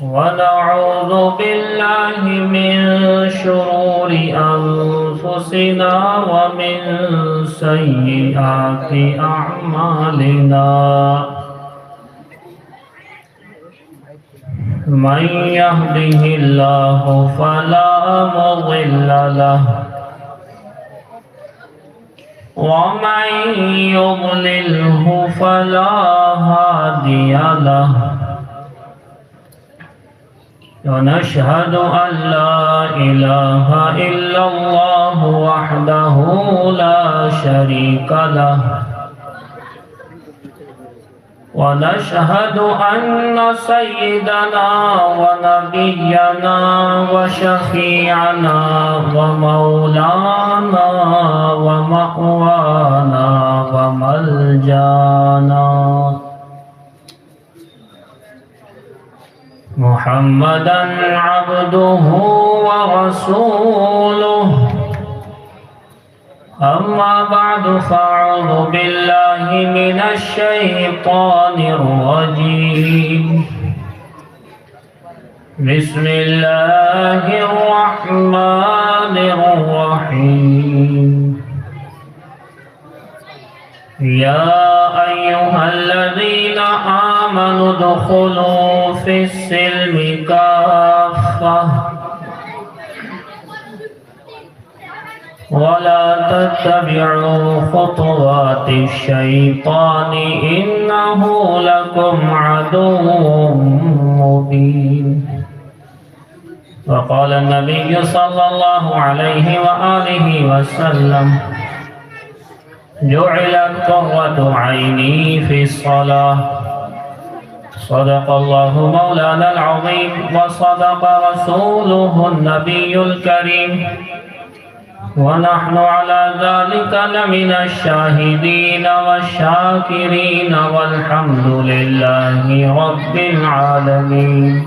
ونعوذ بالله من شرور أنفسنا ومن سيئات أعمالنا من يهده الله فلا مضل له ومن يضلله فلا هادي له ونشهد أن لا إله إلا الله وحده لا شريك له ونشهد أن سيدنا ونبينا وشفيعنا ومولانا ومأوانا وملجانا محمدًا عبده ورسوله أما بعد فأعوذ بالله من الشيطان الرجيم بسم الله الرحمن الرحيم يا أيها الذين آمنوا ادخلوا في السلم كافة ولا تتبعوا خطوات الشيطان إنه لكم عدو مبين وقال النبي صلى الله عليه وآله وسلم جعلت قرة عيني في الصلاة صدق الله مولانا العظيم وصدق رسوله النبي الكريم ونحن على ذلك لمن الشاهدين والشاكرين والحمد لله رب العالمين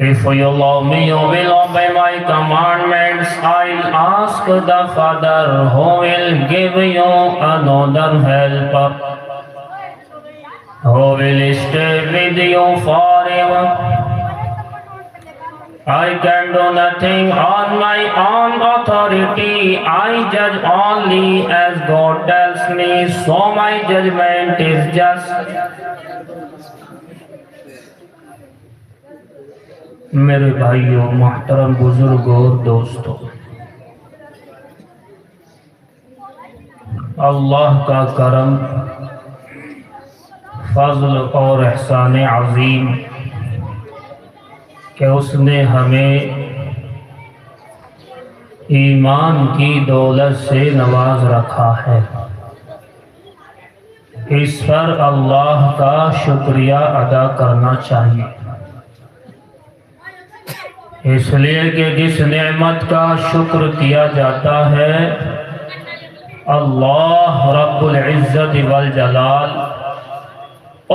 If you love me, you will obey my commandments. I'll ask the Father who will give you another helper, who will stay with you forever. I can do nothing on my own authority. I judge only as God tells me, so my judgment is just. میرے بھائیوں، محترم بزرگوں اور دوستوں، اللہ کا کرم، فضل اور احسان عظیم کہ اس نے ہمیں ایمان کی دولت سے نواز رکھا ہے۔ اس پر اللہ کا شکریہ ادا کرنا چاہیے، اس لیے کہ جس نعمت کا شکر کیا جاتا ہے اللہ رب العزت والجلال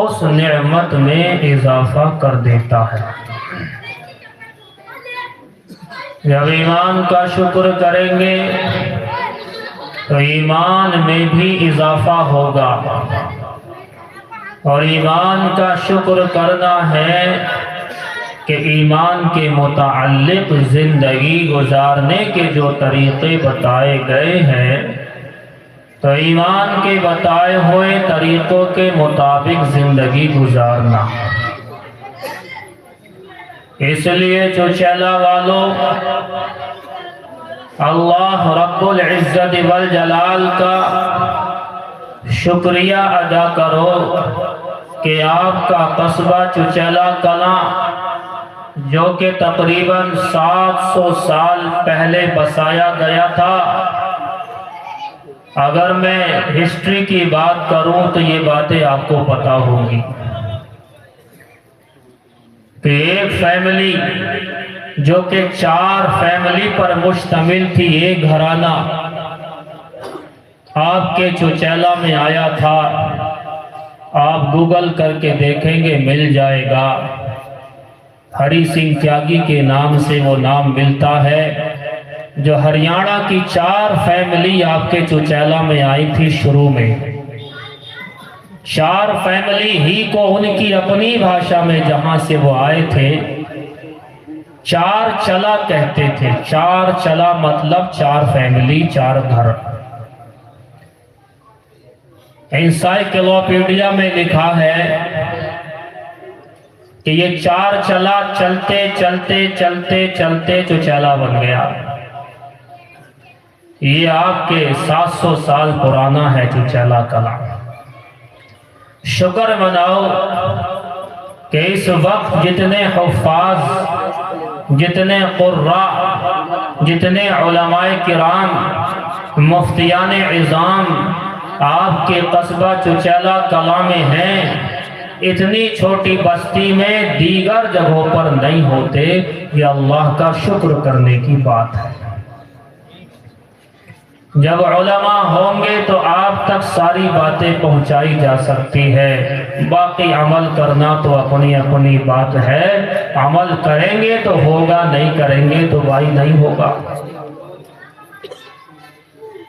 اس نعمت میں اضافہ کر دیتا ہے۔ جب ایمان کا شکر کریں گے تو ایمان میں بھی اضافہ ہوگا، اور ایمان کا شکر کرنا ہے کہ ایمان کے متعلق زندگی گزارنے کے جو طریقے بتائے گئے ہیں تو ایمان کے بتائے ہوئے طریقوں کے مطابق زندگی گزارنا۔ اس لیے جو چلا والوں، اللہ رب العزت والجلال کا شکریہ ادا کرو کہ آپ کا قصبہ چچیلا کلاں جو کہ تقریباً 700 سال پہلے بسایا گیا تھا، اگر میں ہسٹری کی بات کروں تو یہ باتیں آپ کو پتہ ہوگی کہ ایک فیملی جو کہ 4 فیملی پر مشتمل تھی، ایک گھرانہ آپ کے چچیلا میں آیا تھا۔ آپ گوگل کر کے دیکھیں گے مل جائے گا، ہری سنگھ تیاگی کے نام سے وہ نام ملتا ہے، جو ہریانہ کی 4 فیملی آپ کے چچیلا میں آئی تھی شروع میں۔ 4 فیملی ہی کو ان کی اپنی بھاشا میں جہاں سے وہ آئے تھے 4 چلا کہتے تھے۔ 4 چلا مطلب 4 فیملی، 4 گھر۔ انسائیکلوپیڈیا میں لکھا ہے کہ یہ 4 چلا چلتے چلتے چلتے چلتے چچیلا بن گیا۔ یہ آپ کے 700 سال پرانا ہے چچیلا کلاں۔ شکر مناؤ کہ اس وقت جتنے حفاظ، جتنے قراء، جتنے علماء کرام، مفتیان عظام آپ کے قصبہ چچیلا کلاں میں ہیں، اتنی چھوٹی بستی میں دیگر جگہوں پر نہیں ہوتے۔ یہ اللہ کا شکر کرنے کی بات ہے۔ جب علماء ہوں گے تو آپ تک ساری باتیں پہنچائی جا سکتی ہے، باقی عمل کرنا تو اپنی اپنی بات ہے۔ عمل کریں گے تو ہوگا، نہیں کریں گے تو بھائی نہیں ہوگا۔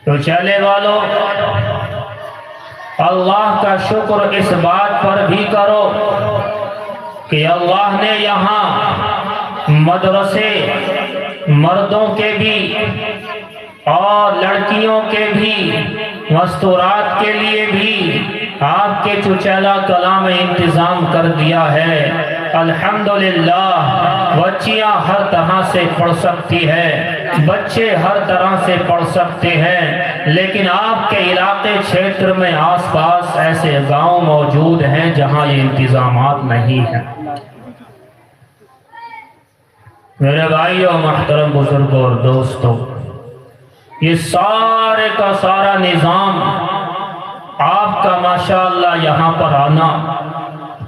تو چلے والوں، اللہ کا شکر اس بات پر بھی کرو کہ اللہ نے یہاں مدرسے مردوں کے بھی اور لڑکیوں کے بھی، مستورات کے لیے بھی آپ کے چچیلا کلاں میں انتظام کر دیا ہے۔ الحمدللہ بچیاں ہر طرح سے پڑھ سکتی ہیں، بچے ہر طرح سے پڑھ سکتے ہیں، لیکن آپ کے علاقے چھیتر میں آس پاس ایسے گاؤں موجود ہیں جہاں یہ انتظامات نہیں ہیں۔ میرے بھائیوں، محترم بزرگوں اور دوستوں، یہ سارے کا سارا نظام آپ کا ماشاءاللہ یہاں پر آنا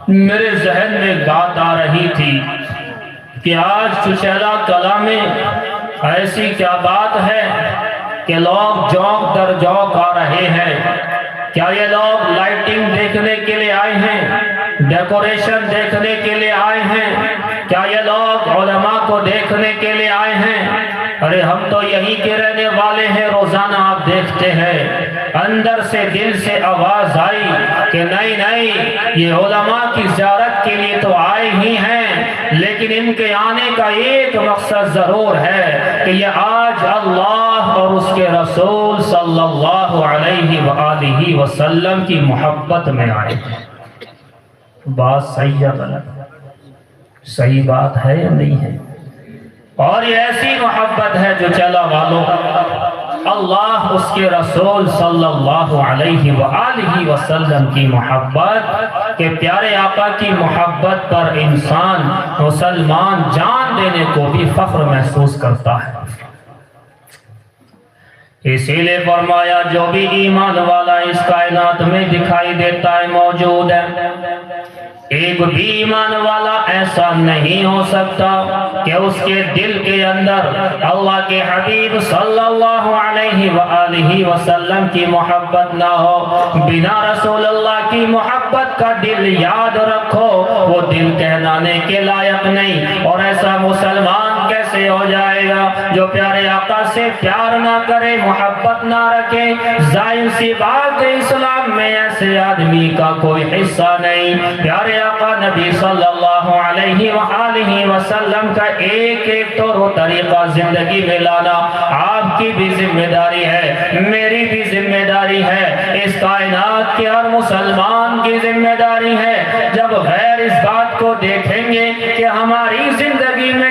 میرے ذہن میں بات آ رہی تھی کہ آج چچیلا کلاں میں ایسی کیا بات ہے کہ لوگ جوک در جوک آ رہے ہیں۔ کیا یہ لوگ لائٹنگ دیکھنے کے لیے آئے ہیں، ڈیکوریشن دیکھنے کے لیے آئے ہیں؟ کیا یہ لوگ علماء کو دیکھنے کے لیے آئے ہیں؟ ارے ہم تو یہی کے رہنے والے ہیں، روزانہ آپ دیکھتے ہیں۔ اندر سے دل سے آواز آئی کہ نہیں نہیں، یہ علماء کی زیارت کے لیے تو آئے ہی ہیں، لیکن ان کے آنے کا ایک مقصد ضرور ہے کہ یہ آج اللہ اور اس کے رسول صلی اللہ علیہ وآلہ وسلم کی محبت میں آئے ہیں۔ بات صحیح ہے غلط؟ صحیح بات ہے یا نہیں ہے؟ اور یہ ایسی محبت ہے جو چلا والوں، اللہ اس کے رسول صلی اللہ علیہ وآلہ وسلم کی محبت، کہ پیارے آقا کی محبت پر انسان مسلمان جان دینے کو بھی فخر محسوس کرتا ہے۔ اسی لئے فرمایا جو بھی ایمان والا اس کائنات میں دکھائی دیتا ہے موجود ہے، ایک بھی ایمان والا ایسا نہیں ہو سکتا کہ اس کے دل کے اندر اللہ کے حبیب صلی اللہ علیہ وآلہ وسلم کی محبت نہ ہو۔ بنا رسول اللہ کی محبت کا دل یاد رکھو وہ دل کہلانے کے لائق نہیں۔ اور ایسا مسلمان کیسے ہو جائے گا جو پیارے آقا سے پیار نہ کرے، محبت نہ رکھے؟ ظاہر سی بات ہے، اسلام میں ایسے آدمی کا کوئی حصہ نہیں۔ پیارے آقا نبی صلی اللہ علیہ وآلہ وسلم کا ایک ایک طور و طریقہ زندگی میں لانا آپ کی بھی ذمہ داری ہے، میری بھی ذمہ داری ہے، اس کائنات کے ہر مسلمان کی ذمہ داری ہے۔ جب غیر اس بات کو دیکھیں گے کہ ہماری زندگی میں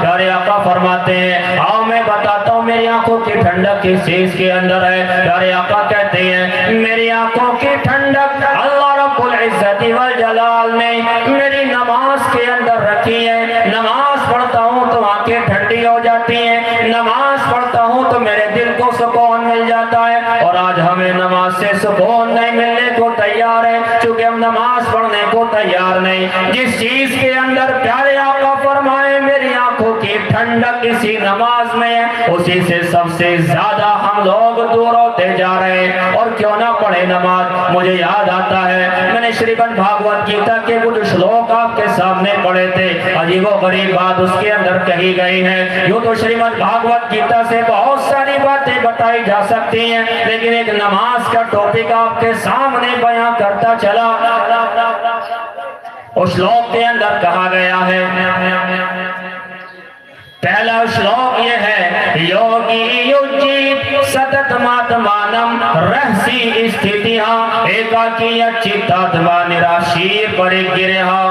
پیارے آقا فرماتے ہیں آؤ میں بتاتا ہوں میری آنکھوں کی ٹھنڈک کس چیز کے اندر ہے۔ پیارے آقا کہتے ہیں میری آنکھوں کی ٹھنڈک اللہ رب العزت والجلال نے میری نماز کے اندر رکھی ہے۔ نماز پڑھتا ہوں تو آنکھیں ٹھنڈی ہو جاتی ہیں، نماز پڑھتا ہوں تو میرے دل کو سکون مل جاتا ہے۔ اور آج ہمیں نماز سے سکون نہیں ملنے کو تیار ہے، چونکہ ہم نماز پڑھنے کو تیار نہیں۔ جس چیز کے اندر پیارے آقا فرمائے میری آنکھوں کی ٹھنڈک اسی نماز میں ہے، اسی سے سب سے زیادہ ہم لوگ دور ہوتے جا رہے ہیں۔ اور کیوں نہ پڑھے نماز؟ مجھے یاد آتا ہے میں نے شریمد بھاگوت گیتا کے کچھ شلوک آپ کے سامنے پڑھے تھے، عجیب و غریب بات اس کے اندر کہی گئی ہے۔ یوں تو شریمد بھاگوت گیتا سے بہت ساری باتیں بتائی جا سکتی ہیں، لیکن ایک نماز کا ٹاپک آپ کے سامنے بیان کرتا چلا۔ اس شلوک کے اندر کہا گیا ہے، پہلا شلوک یہ ہے یوگی یوجیت ستت ماتمانم رہسی استھتیاں ایکاکی اچیتاتما نراشیر پریگرہا۔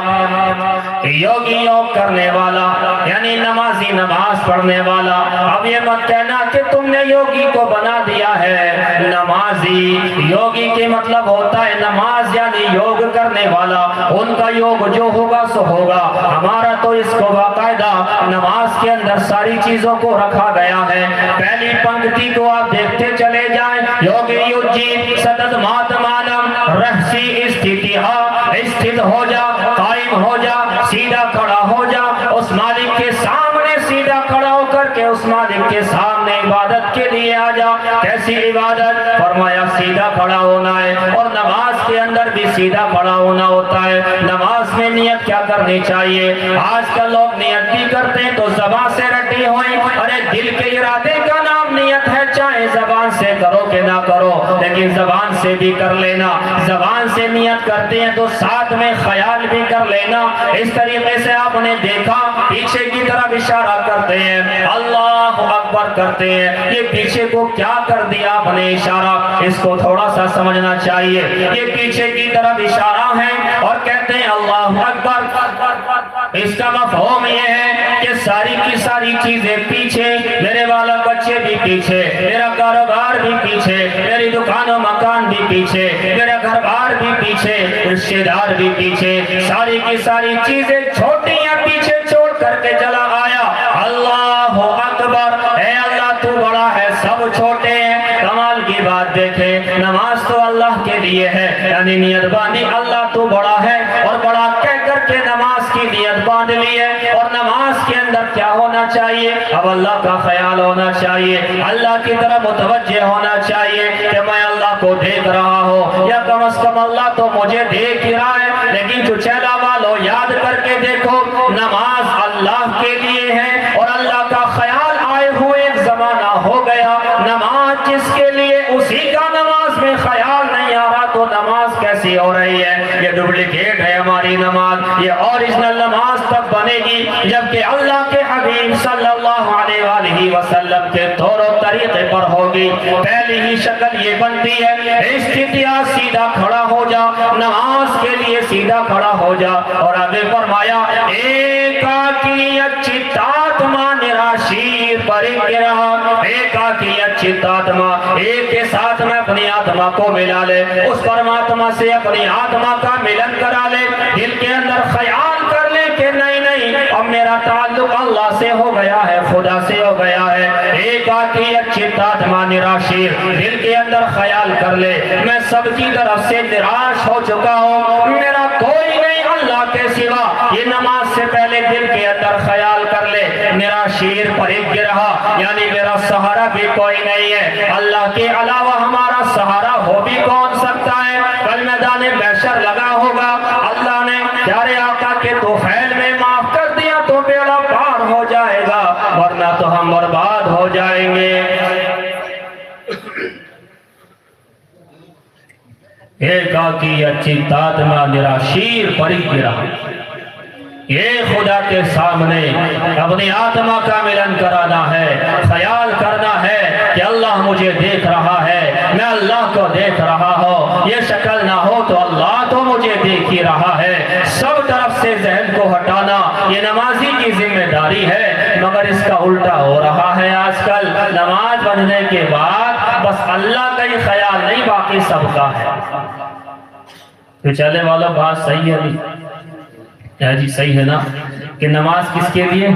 یوگی یوگ کرنے والا یعنی نمازی نماز پڑھنے والا، اب یہ مت کہنا کہ تم نے یوگی کو بنا دیا ہے۔ نمازی یوگی کے مطلب ہوتا ہے نماز یعنی یوگ کرنے والا، ان کا یوگ جو ہوگا سو ہوگا۔ ہمارا تو اس کو باقاعدہ نماز کے اندر ساری چیزوں کو رکھا گیا ہے۔ پہلی پنکتی کو آپ دیکھتے چلے جائیں، یوگی یوجی ستت ماتمانم رہسی استھتیہا، استھت ہو جا، قائم ہو جا، سیدھا کھڑا ہو جا، اس مالک کے سامنے سیدھا کھڑا ہو کر کے اس مالک کے سامنے عبادت کے لیے آ جا۔ کیسی عبادت؟ فرمایا سیدھا کھڑا ہونا ہے، اور نماز کے اندر بھی سیدھا کھڑا ہونا ہوتا ہے۔ نماز میں نیت کیا کرنی چاہیے؟ آج کل لوگ نیت بھی کرتے ہیں تو زبان سے رٹی ہوئی، ارے دل کے ارادے کا نام نیت ہے، چاہے زبان سے کرو کہ نہ کرو، لیکن زبان سے بھی کر لینا۔ زبان سے نیت کرتے ہیں تو ساتھ میں خیال بھی کر لینا۔ اس طریقے سے آپ نے دیکھا پیچھے کی طرف اشارہ کرتے ہیں، اللہ اکبر کرتے ہیں، یہ پیچھے کو کیا کر دیا آپ نے اشارہ؟ اس کو تھوڑا سا سمجھنا چاہیے۔ یہ پیچھے کی طرف اشارہ ہے اور کہتے ہیں اللہ اکبر۔ اس کا مفہوم یہ ہے کہ ساری کی ساری چیزیں پیچھے، میرے والا بچے بھی پیچھے، میرا کاروبار بھی پیچھے، میری دکان و مکان بھی پیچھے، میرا گھر بار بھی پیچھے، رشتے دار بھی پیچھے، ساری کی ساری چیزیں چھوٹی ہیں پیچھے چھوڑ کر کے چلا آیا۔ اللہ اکبر، اے اللہ تو بڑا ہے، سب چھوٹے ہیں۔ کمال کی بات دیکھیں، نماز تو اللہ کے لیے ہے، یعنی نیت باندھی اللہ تو بڑا ہے، اور بڑا کہہ کر کے نماز کی نیت باندھ لی ہے۔ اور نماز کے اندر کیا ہونا چاہیے؟ اب اللہ کا خیال ہونا چاہیے، اللہ کی طرف متوجہ ہونا چاہیے کہ میں اللہ کو دیکھ رہا ہوں، یا کم از کم اللہ تو مجھے دیکھ ہی رہا ہے۔ لیکن جو چلا والو یاد کر کے دیکھو، نماز اللہ کے لیے ہے، اور اللہ کا خیال آئے ہوئے ایک زمانہ ہو گیا، نماز جس کے لیے اسی کا نماز میں خیال نہیں آ رہا تو نماز کیسی ہو رہی ہے؟ یہ ڈپلیکیٹ ہے ہماری نماز، یہ اوریجنل نماز تب بنے گی جبکہ اللہ کے حبیب صلی اللہ علیہ وآلہ وسلم کے طور و طریقے پر ہوگی۔ پہلی ہی شکل یہ بنتی ہے، استتیا سیدھا کھڑا ہو جا، نماز کے لیے سیدھا کھڑا ہو جا۔ اور آگے فرمایا ایکاکی اچیتاتما نراشیر پریگرہا، ایکاکی اچیتاتما، ایک کے ساتھ میں اپنی آتما کو ملا لے، اس پرماتما سے اپنی آتما کا ملن کرا لے، دل کے اندر خیال کر لے کہ نہیں نہیں اب میرا تعلق اللہ سے ہو گیا ہے، خدا سے ہو گیا ہے۔ ایکاکی اچیتاتما نراشیر، دل کے اندر خیال کر لے میں سب کی طرف سے نراش ہو چکا ہوں، میرا کوئی نہیں اللہ کے سوا۔ یہ نماز سے پہلے دل کے اندر خیال کر لے نراشیر پریگرہا، یعنی میرا سہارا بھی کوئی نہیں ہے، اللہ کے علاوہ ہمارا سہارا ہو بھی کون سکتا ہے؟ کل میدان محشر لگا ہوگا، اللہ نے پیارے آقا کے توفیل میں معاف کر دیا تو بیڑا پار ہو جائے گا، ورنہ تو ہم برباد ہو جائیں گے۔ ایکاکی اچیتاتما نراشیر پریگرہا، یہ خدا کے سامنے اپنی آتما کا ملن کرانا ہے، خیال کرنا ہے کہ اللہ مجھے دیکھ رہا ہے، میں اللہ کو دیکھ رہا ہوں، یہ شکل نہ ہو تو اللہ تو مجھے مجھے دیکھ ہی رہا ہے، سب طرف سے ذہن کو ہٹانا یہ نمازی کی ذمہ داری ہے۔ مگر اس کا الٹا ہو رہا ہے آج کل، نماز پڑھنے کے بعد بس اللہ کا ہی خیال نہیں، باقی سب کا ہے۔ تو چلے والا بات صحیح ہے نہیں؟ جی صحیح ہے نا کہ نماز کس کے لیے؟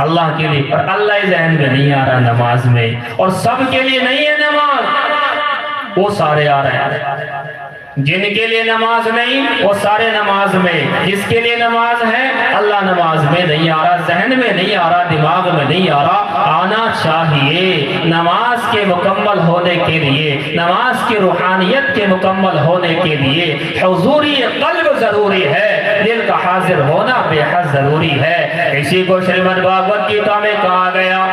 اللہ کے لیے، پر اللہ ذہن میں نہیں آ رہا نماز میں، اور سب کے لیے نہیں ہے نماز، وہ سارے آ رہے ہیں۔ جن کے لیے نماز نہیں وہ سارے نماز میں، جس کے لیے نماز ہے اللہ نماز میں نہیں آ رہا، ذہن میں نہیں آ رہا، دماغ میں نہیں آ رہا، آنا چاہیے۔ نماز کے مکمل ہونے کے لیے، نماز کی روحانیت کے مکمل ہونے کے لیے حضوری قلب ضروری ہے، دل کا حاضر ہونا بے حد ضروری ہے۔ اسی کو شریمد بھاگوت گیتا میں کہا گیا،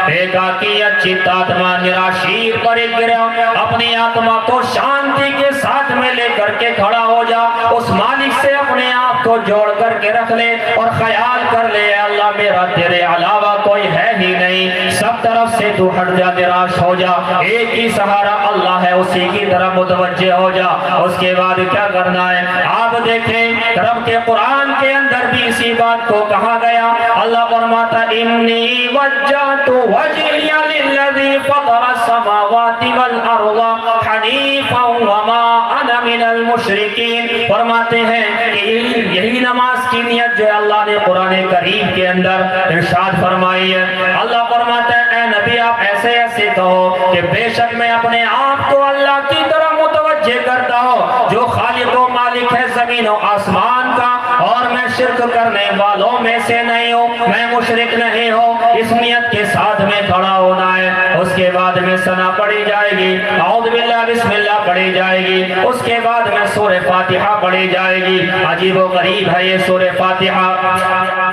ایکاکی اچیتاتما نراشیر پریگرہ، اپنی آتما کو شانتی کے ساتھ میں لے کر کے کھڑا ہو جا، اس مالک سے اپنے آپ کو جوڑ کر کے رکھ لے اور خیال کر لے اللہ میرا تیرے علاوہ کوئی ہے ہی نہیں، سب طرف سے تو ہٹ جا، نراش ہو جا، ایک ہی سہارا اللہ ہے، اسی کی طرف متوجہ ہو جا۔ اس کے بعد کیا کرنا ہے آپ دیکھیں، رب کے قرآن کے اندر بھی اسی بات کو کہا گیا، اللہ فرماتا انی وجہت وجہی للذی فطر السماوات والارض حنیفا وما انا من المشرکین۔ فرماتے ہیں کہ یہی نماز کی نیت جو اللہ نے قرآن کریم کے اندر ارشاد فرمائی ہے، اللہ فرماتا ہے اے نبی آپ ایسے ایسے کہو کہ بے شک میں اپنے آپ کو اللہ کی طرح متوجہ کرتا ہوں جو خالق و مالک ہے زمین و آسمان کا، اور میں شرک کرنے والوں میں سے نہیں ہوں، میں مشرک نہیں ہوں، اس نیت کے ساتھ میں کھڑا ہونا ہے۔ اس کے بعد میں ثنا پڑھی جائے گی، اعوذ باللہ بسم اللہ پڑھی جائے گی، اس کے بعد میں سورہ فاتحہ پڑھی جائے گی۔ عجیب و غریب ہے یہ سورہ فاتحہ۔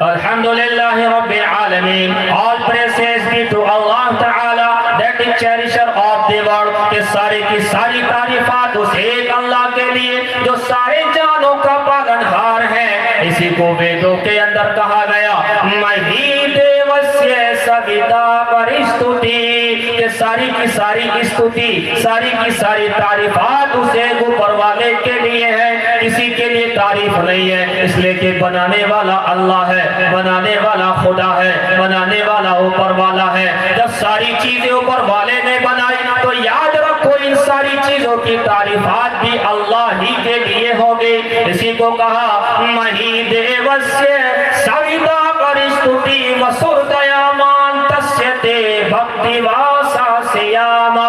Alhamdulillah Rabbil Alameen, all praises be to Allah Ta'ala, that is cherisher of the world, کہ ساری کی ساری تعریفات اس ایک اللہ کے لیے جو سارے جانوں کا پالنہار ہے۔ اسی کو ویدوں کے اندر کہا گیا مہی دیوسیہ سویتا پرستوتی، کہ ساری کی ساری استوتی، ساری کی ساری تعریفات اس ایک اوپر والے کے لیے ہے، کسی کے لیے تعریف نہیں ہے، اس لیے کہ بنانے والا اللہ ہے، بنانے والا خدا ہے، بنانے والا اوپر والا ہے۔ جب ساری چیزیں اوپر والے نے بنائی تو یاد رکھو ان ساری چیزوں کی تعریفات بھی اللہ ہی کے لیے ہوگی۔ اسی کو کہا مہی دیوسیہ سویتا پرستوتی وسردیامان تسیتے بھکتی واسا سیاما۔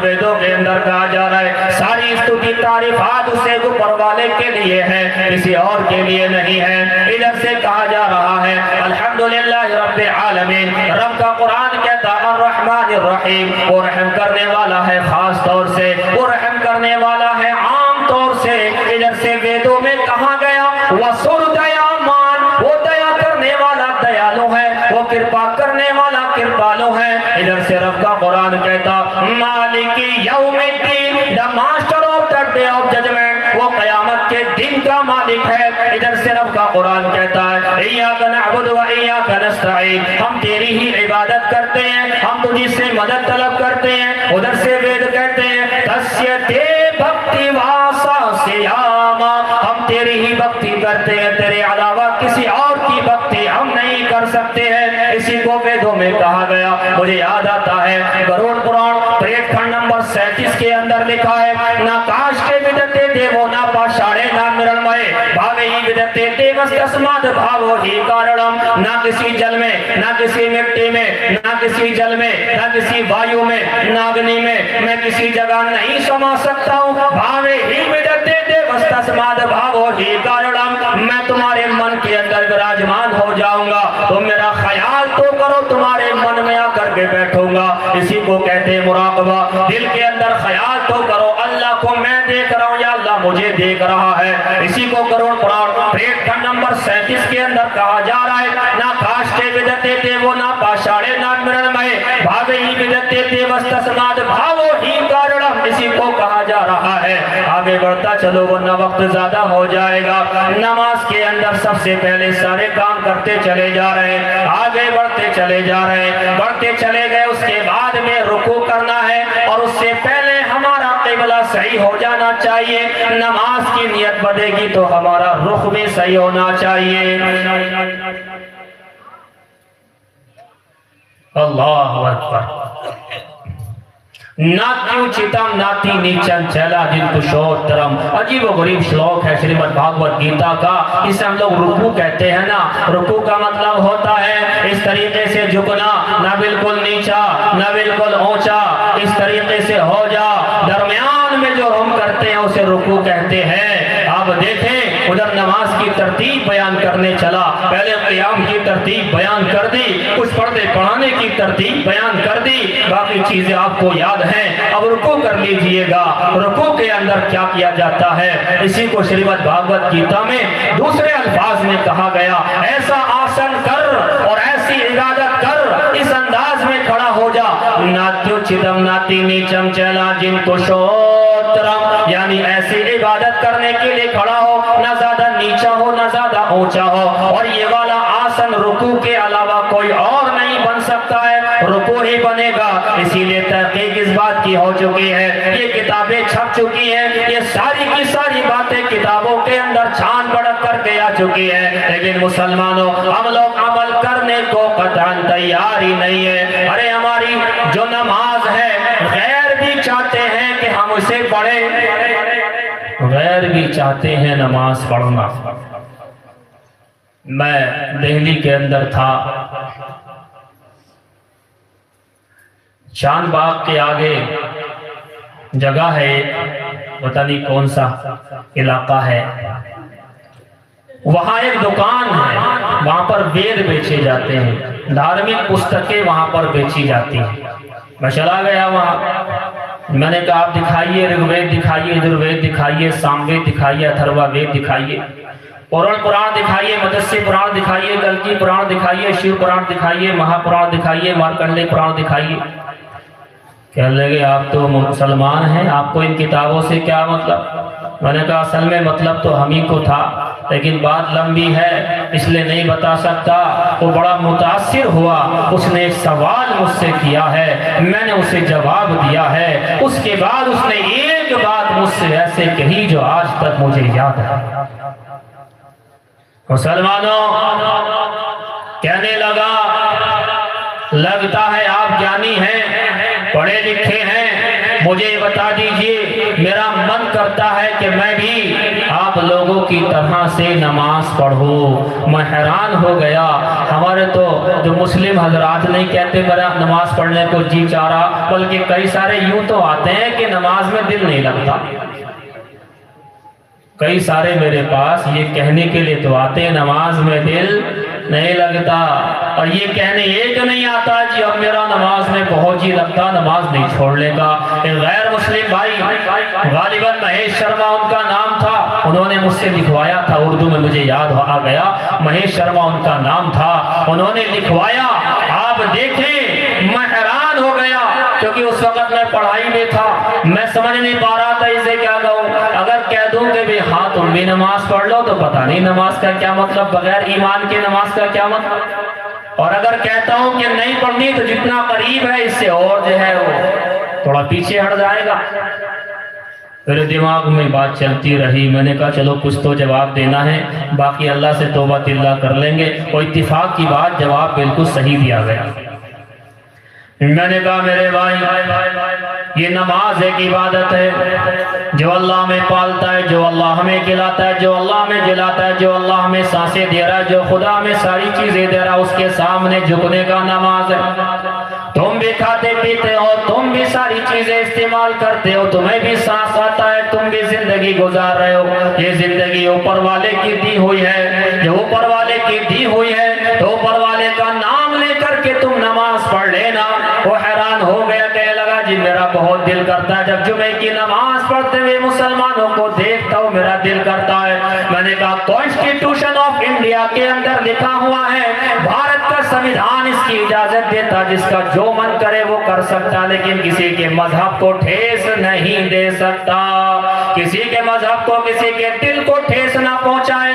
ویدوں کے اندر کہا جا رہا ہے ساری استوتی تعریفات اسے اوپر والے کے لیے ہے، کسی اور کے لیے نہیں ہے۔ ادھر سے کہا جا رہا ہے الحمدللہ رب العالمین، رب کا قرآن کہتا ہے الرحمن الرحیم، وہ رحم کرنے والا ہے خاص طور سے، وہ رحم کرنے والا ہے عام طور سے۔ ادھر سے ویدوں میں کہا گیا وسردیامان، وہ دیا کرنے والا دیالو ہے، وہ کرپا کرنے والا کرپالو ہے۔ ادھر سے رب کا قرآن کہتا مالک یوم الدین، the master of the day of judgment، وہ قیامت کے دن کا مالک ہے۔ ادھر سے رب کا قرآن کہتا ہے ایاک نعبد و ایاک نستعین، ہم تیری ہی عبادت کرتے ہیں، ہم تجھی سے مدد طلب کرتے ہیں۔ ادھر سے وید کہتے ہیں تسیتے بھکتی واسا سیاما، ہم تیری ہی بھکتی کرتے ہیں، تیرے علاوہ کسی اور کی بھکتی ہم نہیں کر سکتے ہیں۔ اسی کو ویدوں میں کہا گیا، مجھے یاد آتا ہے گروڑ پران پریٹ کھنڈ نمبر 37 کے اندر لکھا ہے نہ کاش کے ودتے دیو نہ پاشاڑے نہ مرنمائے بھاوے ہی ودتے دیوست اسماد بھاو ہی کارڑم، نہ کسی جل میں، نہ کسی مٹی میں، نہ کسی جل میں، نہ کسی وایو میں، نہ اگنی میں کسی جگہ نہیں سما سکتا ہوں، بھاوے ہی ودتے دیوست اسماد بھاو ہی کارڑم، میں تمہارے من کے اندر براجمان ہو جاؤں گا، تم میرا خیال تو کرو، تمہارے من میں آ کر کے بیٹھوں گا۔ اسی کو کہتے ہیں مراقبہ، دل کے اندر خیال تو کرو اللہ کو میں دیکھ رہا ہوں یا اللہ مجھے دیکھ رہا ہے۔ اسی کو کروڑ پران پریٹ کھنڈ نمبر 37 کے اندر کہا جا رہا ہے نہ کاش کے ودتے دیو نہ پاشاڑے نہ مرنمائے بھاوے ہی ودتے دیوست اسماد بھاو ہی کارڑم، اسی کو کہا جا رہا ہے۔ آگے بڑھتا چلو ورنہ وقت زیادہ ہو جائے گا۔ نماز کے اندر سب سے پہلے سارے کام کرتے چلے جا رہے ہیں، آگے بڑھتے چلے جا رہے ہیں، بڑھتے چلے گئے، اس کے بعد میں رکوع کرنا ہے اور اس سے پہلے ہمارا قبلہ قبلہ صحیح ہو جانا چاہیے، نماز کی نیت بنے گی تو ہمارا رخ بھی صحیح ہونا چاہیے۔ اللہ اکبر۔ ناتیو چتم ناتی نیچن چلا دل کشور ترم، عجیب و غریب شلوک ہے شریمد بھاگوت گیتا کا۔ اسے ہم لوگ رکوع کہتے ہیں نا، رکوع کا مطلب ہوتا ہے اس طریقے سے جھکنا، نہ بالکل نیچا نہ بالکل اونچا، اس طریقے سے ہو جا، درمیان میں جو ہم کرتے ہیں اسے رکوع کہتے ہیں۔ آپ دیکھیں ادھر نماز کی ترتیب بیان کرنے چلا، پہلے قیام کی ترتیب بیان کر دی، کچھ پردے پڑھانے کی ترتیب بیان کر دی، باقی چیزیں آپ کو یاد ہیں۔ اب رکوع کر لیجئے گا، رکوع کے اندر کیا کیا جاتا ہے، اسی کو شریمد بھاگوت گیتا میں دوسرے الفاظ میں کہا گیا، ایسا آسن کر اور ایسی عبادت کر، اس انداز میں کھڑا ہو جا، ناتیو چدم ناتی نیچم چلا جن کو شوترم، یعنی ایسی عبادت کرنے کے لیے کھڑا ہو، نہ زیادہ نیچا ہو نہ زیادہ اونچا ہو، اور یہ والا آسن رکوع کے علاوہ کوئی اور نہیں بن سکتا ہے، رکوع ہی بنے گا۔ اسی لیے تحقیق اس بات کی ہو چکی ہے، یہ کتابیں چھپ چکی ہیں، یہ ساری کی ساری باتیں کتابوں کے اندر چھان بڑک کر کے آ چکی ہے، لیکن مسلمانوں ہم لوگ عمل کرنے کو قطعاً تیار ہی نہیں ہے۔ ارے ہماری جو نماز ہے غیر بھی چاہتے ہیں کہ ہم اسے پڑھیں، غیر بھی چاہتے ہیں نماز پڑھنا۔ میں دہلی کے اندر تھا، شان باغ کے آگے جگہ ہے، پتہ نہیں کون سا علاقہ ہے، وہاں ایک دکان ہے، وہاں پر وید بیچے جاتے ہیں، دھارمک پستکیں وہاں پر بیچی جاتی ہیں۔ میں چلا گیا وہاں، میں نے کہا آپ دکھائیے، رگ وید دکھائیے، یجر وید دکھائیے، سام وید دکھائیے، اتھروا وید دکھائیے، پران دکھائیے، متسیہ پران دکھائیے، کلکی پران دکھائیے، شیو پران دکھائیے، مہا پران دکھائیے، مارکنڈے پران دکھائیے۔ کہنے لگے آپ تو مسلمان ہیں، آپ کو ان کتابوں سے کیا مطلب؟ میں نے کہا اصل میں مطلب تو ہم ہی کو تھا، لیکن بات لمبی ہے اس لیے نہیں بتا سکتا۔ وہ بڑا متاثر ہوا، اس نے ایک سوال مجھ سے کیا ہے، میں نے اسے جواب دیا ہے، اس کے بعد اس نے ایک بات مجھ سے ایسے کہی جو آج تک مجھے یاد ہے۔ مسلمانوں، کہنے لگا لگتا ہے آپ جانی ہیں، پڑھے لکھے ہیں، مجھے بتا دیجئے، میرا من کرتا ہے کہ میں بھی آپ لوگوں کی طرح سے نماز پڑھوں۔ میں حیران ہو گیا، ہمارے تو جو مسلم حضرات نہیں کہتے میرا نماز پڑھنے کو جی چاہ رہا، بلکہ کئی سارے یوں تو آتے ہیں کہ نماز میں دل نہیں لگتا۔ کئی سارے میرے پاس یہ کہنے کے لیے تو آتے ہیں نماز میں دل نہیں لگتا، اور یہ کہنے ایک نہیں آتا جی اب میرا نماز میں بہت جی لگتا، نماز نہیں چھوڑنے کا۔ ایک غیر مسلم بھائی، غالباً مہیش شرما ان کا نام تھا، انہوں نے مجھ سے لکھوایا تھا، اردو میں مجھے یاد آ گیا، مہیش شرما ان کا نام تھا، انہوں نے لکھوایا۔ آپ دیکھیں میں حیران ہو گیا، کیونکہ اس وقت میں پڑھائی میں تھا، میں سمجھ نہیں پا رہا تھا اسے کیا کہوں۔ اگر کہہ دوں کہ بھی ہاں تم بھی نماز پڑھ لو تو پتہ نہیں نماز کا کیا مطلب، بغیر ایمان کے نماز کا کیا مطلب، اور اگر کہتا ہوں کہ نہیں پڑھنی تو جتنا قریب ہے اس سے اور جو ہے وہ تھوڑا پیچھے ہٹ جائے گا۔ میرے دماغ میں بات چلتی رہی، میں نے کہا چلو کچھ تو جواب دینا ہے، باقی اللہ سے توبہ اللہ کر لیں گے۔ اور اتفاق کی بات جواب بالکل صحیح دیا گیا۔ میں نے کہا میرے بھائی یہ نماز ایک عبادت ہے، جو اللہ ہمیں پالتا ہے، جو اللہ ہمیں کھلاتا ہے، جو اللہ ہمیں جلاتا ہے، جو اللہ ہمیں سانسیں دے رہا ہے، جو خدا ہمیں ساری چیزیں دے رہا ہے، اس کے سامنے جھکنے کا نماز ہے۔ تم بھی کھاتے پیتے ہو، تم بھی ساری چیزیں استعمال کرتے ہو، تمہیں بھی سانس آتا ہے، تم بھی زندگی گزار رہے ہو، یہ زندگی اوپر والے کی دی ہوئی ہے، جو اوپر والے کی دی ہوئی ہے تو اوپر والے کا نام لے کر کے تم نماز پڑھ لینا۔ وہ حیران ہو گیا، کہنے لگا جی میرا بہت دل کرتا ہے جب جمعے کی نماز پڑھتے ہوئے مسلمانوں کو دیکھتا ہوں میرا دل کرتا ہے۔ میں نے کہا کانسٹیٹیوشن آف انڈیا کے اندر لکھا ہوا ہے، بھارت کا سمویدھان اس کی اجازت دیتا، جس کا جو من کرے وہ کر سکتا، لیکن کسی کے مذہب کو ٹھیس نہیں دے سکتا، کسی کے مذہب کو، کسی کے دل کو ٹھیس نہ پہنچائے۔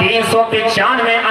395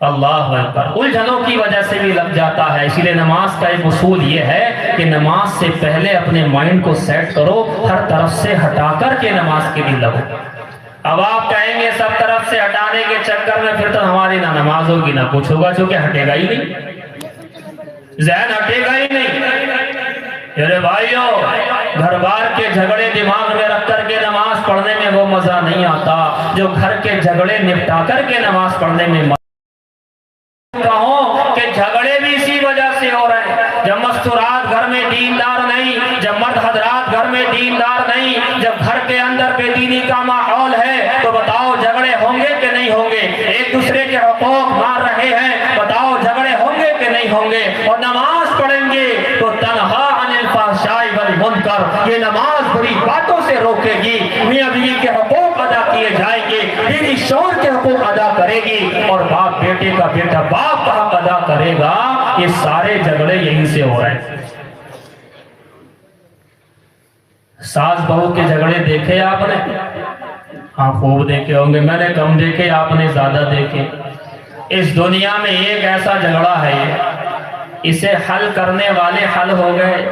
اللہ اکبر، الجھنوں کی وجہ سے بھی لگ جاتا ہے۔ اسی لیے نماز کا ایک اصول یہ ہے کہ نماز سے پہلے اپنے مائنڈ کو سیٹ کرو، ہر طرف سے ہٹا کر کے نماز کے لیے لگو۔ اب آپ کہیں گے سب طرف سے ہٹانے کے چکر میں پھر تو ہماری نہ نماز ہوگی نہ کچھ ہوگا، چونکہ ہٹے گا ہی نہیں، ذہن ہٹے گا ہی نہیں۔ میرے بھائیو، گھر بار کے جھگڑے دماغ میں رکھ کر کے نماز پڑھنے میں وہ مزہ نہیں آتا جو گھر کے جھگڑے نپٹا کر کے نماز پڑھنے میں کہوں کہ جھگڑے بھی اسی وجہ سے ہو رہے ہیں۔ جب مستورات گھر میں دیندار نہیں، جب مرد حضرات گھر میں دیندار نہیں، جب گھر کے اندر بے دینی کا ماحول ہے تو بتاؤ جھگڑے ہوں گے کہ نہیں ہوں گے؟ ایک دوسرے کے حقوق مار رہے ہیں، بتاؤ جھگڑے ہوں گے کہ نہیں ہوں گے؟ اور نماز پڑھیں گے تو تنہا عن الفحشاء والمنکر، یہ نماز بری باتوں سے روکے گی، میاں بیوی کے حقوق ادا کیے جائیں گے، بیوی شوہر کے حقوق ادا کرے گی، اور باپ بیٹے کا، بیٹا باپ کا حق ادا کرے گا۔ یہ سارے جھگڑے یہیں سے ہو رہے ہیں۔ ساس بہو کے جھگڑے دیکھے آپ نے؟ ہاں خوب دیکھے ہوں گے، میں نے کم دیکھے، آپ نے زیادہ دیکھے۔ اس دنیا میں ایک ایسا جھگڑا ہے، اسے حل کرنے والے حل ہو گئے،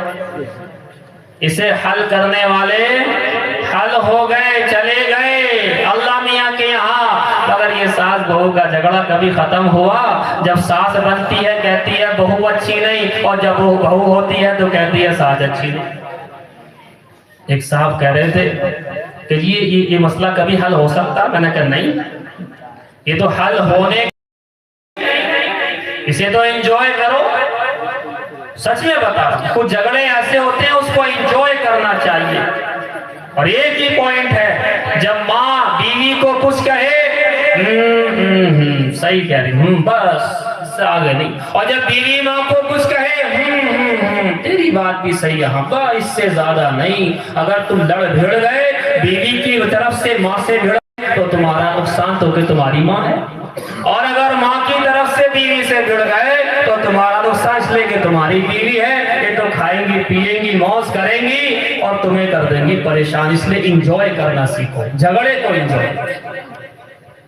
اسے حل کرنے والے حل ہو گئے، چلے گئے اللہ میاں کے یہاں۔ اگر یہ ساس بہو کا جھگڑا کبھی ختم ہوا، جب ساس بنتی ہے کہتی ہے بہو اچھی نہیں، اور جب وہ بہو ہوتی ہے تو کہتی ہے ساس اچھی نہیں۔ ایک صاحب کہہ رہے تھے کہ یہ مسئلہ کبھی حل ہو سکتا؟ میں نے کہا نہیں، یہ تو حل ہونے، اسے تو انجوائے کرو۔ سچ میں بتا، کچھ جھگڑے ایسے ہوتے ہیں اس کو انجوائے کرنا چاہیے۔ اور ایک ہی پوائنٹ ہے، جب ماں بیوی کو کچھ کہے صحیح کہہ رہی بس آگے نہیں، اور جب بیوی ماں کو کچھ کہے تیری بات بھی صحیح ہے بس اس سے زیادہ نہیں۔ اگر تم لڑ بھیڑ گئے بیوی کی طرف سے، ماں سے بھیڑ تو تمہارا نقصان تو کہ تمہاری ماں ہے، اور اگر ماں کی طرف سے بیوی سے بھیڑ گئے تو تمہارا نقصان اس لیے کہ تمہاری بیوی ہے، یہ تو کھائیں گی پیئیں گی موج کریں گی اور تمہیں کر دیں گی پریشان۔ اس لیے انجوائے کرنا سیکھو، جھگڑے کو انجوائے۔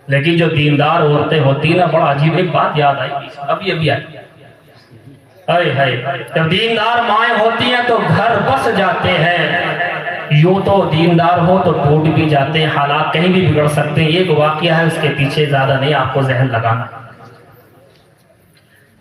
لیکن جو دیندار عورتیں ہوتی نا، بڑا عجیب ایک بات یاد آئی، ابھی آئی، جب دیندار مائیں ہوتی ہیں تو گھر بس جاتے ہیں، یوں تو دیندار ہو تو ٹوٹ بھی جاتے ہیں، حالات کہیں بھی بگڑ سکتے ہیں۔ ایک واقعہ ہے، اس کے پیچھے زیادہ نہیں آپ کو ذہن لگانا۔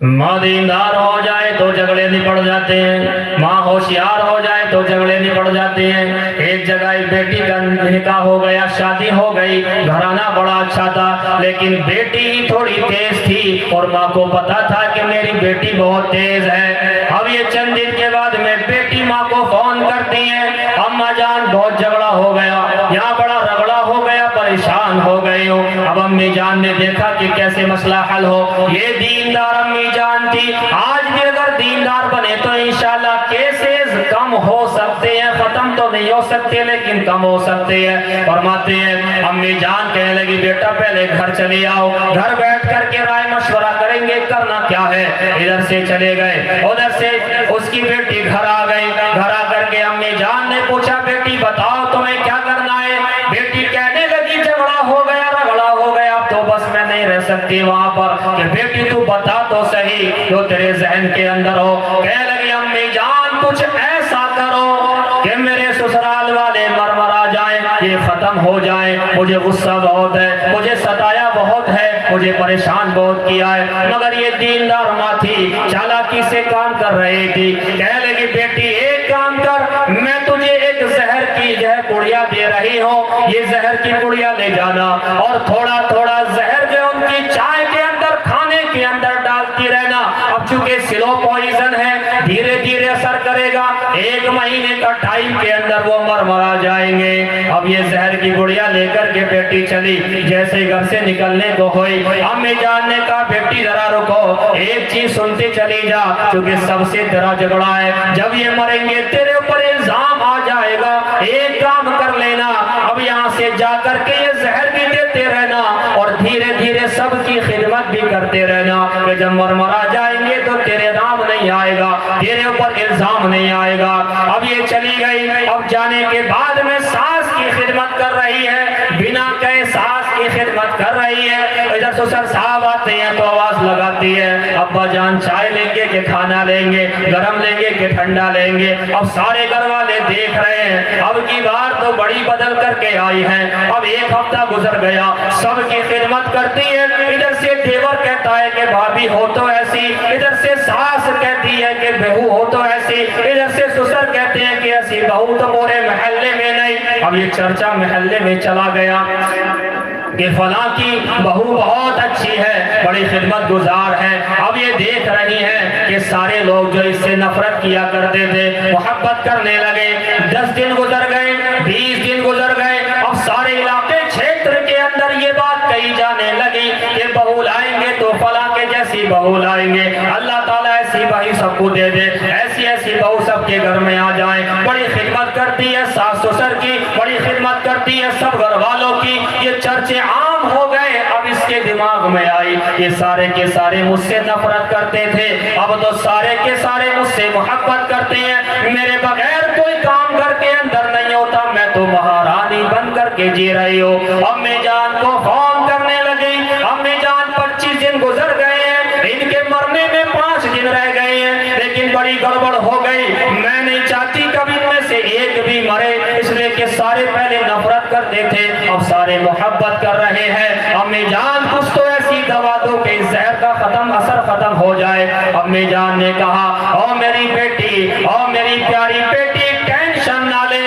ماں دیندار ہو جائے تو جھگڑے نپٹ جاتے ہیں، ماں ہوشیار ہو جائے تو جھگڑے نپٹ جاتے ہیں۔ ایک جگہ ایک بیٹی کا نکاح ہو گیا، شادی ہو گئی، گھرانہ بڑا اچھا تھا، لیکن بیٹی ہی تھوڑی تیز تھی، اور ماں کو پتا تھا کہ میری بیٹی بہت تیز ہے۔ اب یہ چند دن کے بعد میں بیٹی ماں کو فون کرتی ہے، اماں جان بہت جھگڑا ہو گیا، یہاں بڑا رگڑا ہو گیا، پریشان ہو گئی ہوں۔ اب امی جان نے دیکھا کہ کیسے مسئلہ حل ہو، یہ دیندار امی جان تھی، آج بھی اگر دیندار بنے تو انشاءاللہ کیسز کم ہو سکتے ہیں، ختم تو نہیں ہو سکتے لیکن کم ہو سکتے ہیں۔ فرماتے ہیں امی جان کہنے لگی بیٹا پہلے گھر چلے آؤ، گھر بیٹھ کر کے رائے مشورہ کریں گے کرنا کیا ہے۔ ادھر سے چلے گئے، ادھر سے اس کی بیٹی گھر آ گئی، گھر آ کر کے امی جان نے پوچھا بیٹی بتاؤ تمہیں کیا کرنا ہے؟ بیٹی کہنے لگی جھگڑا ہو گیا، رگڑا ہو گیا، اب تو بس میں نہیں رہ سکتی وہاں پر، کہ بیٹی تو بتا تو صحیح جو تیرے ذہن کے اندر ہو۔ کہنے لگی امی جان کچھ ایسا کرو کہ میرے سسرال والے مرمرا جائیں، یہ ختم ہو جائیں، مجھے غصہ بہت ہے، مجھے ستایا بہت ہے، مجھے پریشان بہت کیا ہے۔ مگر یہ دیندار ماں تھی، چالاکی سے کام کر رہی تھی۔ کہنے لگی بیٹی ایک کام کر، میں تجھے ایک زہر کی پڑیا دے رہی ہوں، یہ زہر کی پڑیا لے جانا، اور تھوڑا تھوڑا زہر جو ان کی چائے کے اندر، کھانے کے اندر ڈالتی رہنا۔ اب چونکہ سلو پوائزن ہے، دھیرے دھیرے اثر کرے گا، 1 مہینے کا ٹائم کے اندر وہ مرمرا جائیں گے۔ اب یہ زہر کی گڑیا لے کر کے بیٹی چلی، جیسے گھر سے نکلنے کو ہوئی، امی جان نے کہا بیٹی ذرا رکو، ایک چیز سنتے چلی جا، کیونکہ سب سے تیرا جھگڑا ہے، جب یہ مریں گے تیرے اوپر الزام آ جائے گا، ایک کام کر لینا، اب یہاں سے جا کر کے یہ زہر بھی دیتے رہنا، اور دھیرے دھیرے سب کی خدمت بھی کرتے رہنا، کہ جب مرمرا جائیں گے تو تیرے نام نہیں آئے گا، تیرے اوپر الزام نہیں آئے گا۔ اب یہ چلی گئی، اب جانے کے بعد میں ساس کی خدمت کر رہی ہے، بنا کہے ساس کی خدمت کر رہی ہے۔ ادھر سسر صاحب آتے ہیں تو آواز آتی ہے ابا جان چائے لیں گے کہ کھانا لیں گے، گرم لیں گے کہ ٹھنڈا لیں گے۔ اب سارے گھر والے دیکھ رہے ہیں، اب کی بار تو بڑی بدل کر کے آئی ہیں۔ اب ایک ہفتہ گزر گیا، سب کی خدمت کرتی ہے، ادھر سے دیور کہتا ہے کہ بھابھی ہو تو ایسی، ادھر سے ساس کہتی ہے کہ بہو ہو تو ایسی، ادھر سے سسر کہتے ہیں کہ ایسی بہو تو مورے محلے میں نہیں۔ اب یہ چرچا محلے میں چلا گیا کہ فلاں کی بہو بہت اچھی ہے، بڑی خدمت گزار ہے۔ اب یہ دیکھ رہی ہیں کہ سارے لوگ جو اس سے نفرت کیا کرتے تھے محبت کرنے لگے۔ 10 دن گزر گئے، 20 دن گزر گئے، اب سارے علاقے چھیتر کے اندر یہ بات کہی جانے لگی کہ بہو لائیں گے تو فلاں کے جیسی بہو لائیں گے، اللہ تعالیٰ ایسی بہو سب کو دے دے، ایسی ایسی بہو سب کے گھر میں آ جائیں۔ بڑی خدمت کرتی ہے ساس سسر کی، بڑی خدمت کرتی ہے سب گھر والوں کی، یہ چرچے عام ہو گئے۔ اب اس کے دماغ میں آئی یہ سارے کے سارے مجھ سے نفرت کرتے تھے، اب تو سارے کے سارے مجھ سے محبت کرتے ہیں، میرے بغیر کوئی کام گھر کے اندر نہیں ہوتا، میں تو مہارانی بن کر کے جی رہی ہوں۔ امی جان کو فون کرنے لگی، امی جان 25 دن گزر گئے ہیں، ان کے مرنے میں 5 دن رہ گئے ہیں، لیکن بڑی گڑبڑ ہو گئی، میں نہیں چاہتی کبھی ان میں سے ایک بھی مرے، اس لیے کہ سارے پہلے نفرت کرتے تھے اب سارے محبت کر رہے ہیں۔ امی جان کچھ تو ایسی دوا دو کہ اس زہر کا اثر ختم ہو جائے۔ امی جان نے کہا او میری بیٹی، او میری پیاری بیٹی ٹینشن نہ لے۔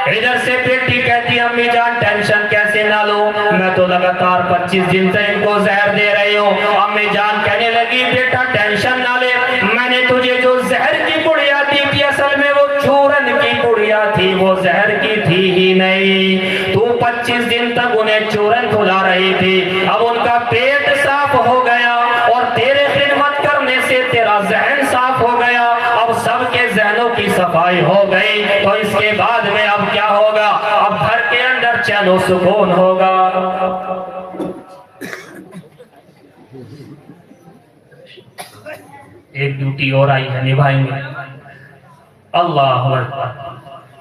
ادھر سے بیٹی کہتی امی جان ٹینشن کیسے نہ لو، میں تو لگاتار 25 دن سے ان کو زہر دے رہی ہوں۔ امی جان کہنے لگی بیٹا ٹینشن نہ لے، میں نے تجھے جو زہر کی پڑیا دی تھی اصل میں وہ چورن کی پڑیا تھی، وہ زہر کی تھی ہی نہیں۔ تو 25 دن تک انہیں چورن کھلا رہی تھی، اب ان کا پیٹ صاف ہو گیا اور تیرے خدمت کرنے سے تیرا ذہن صاف ہو گیا، اب سب کے ذہنوں کی صفائی ہو گئی، تو اس کے بعد میں اب کیا ہوگا، اب گھر کے اندر چین و سکون ہوگا۔ ایک ڈیوٹی اور آئی ہے نبھائیں گے، اللہ اکبر۔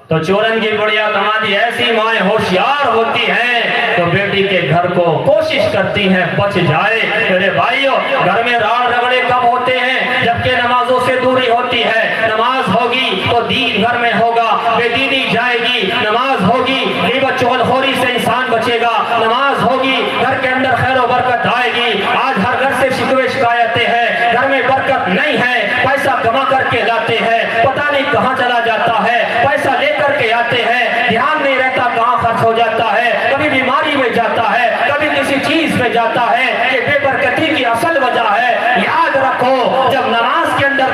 تو چورن کی بڑیا دمادی ایسی مائیں ہوشیار ہوتی ہیں تو بیٹی کے گھر کو کوشش کرتی ہیں بچ جائے۔ میرے بھائیوں گھر میں راڑ رگڑے کم ہوتے ہیں جبکہ نمازوں سے دوری ہوتی ہے، نماز ہوگی تو دین گھر میں ہوگا، بے دینی جائے گی، نماز ہوگی غیبت چغلخوری سے انسان بچے گا، نماز ہوگی گھر کے اندر خیر و برکت آئے گی۔ آج ہر گھر سے شکوے شکایتیں ہیں، گھر میں برکت نہیں ہے، پیسہ کما کر کے لاتے ہیں پتہ نہیں کہاں چلا جاتا ہے، پیسہ لے کر کے آتے ہیں دھیان نہیں رہتا کہاں خرچ ہو جاتا ہے، کبھی بیماری میں جاتا ہے، کبھی کسی چیز میں جاتا ہے، یہ بے برکتی کی اصل وجہ ہے۔ یاد رکھو جب نماز کے اندر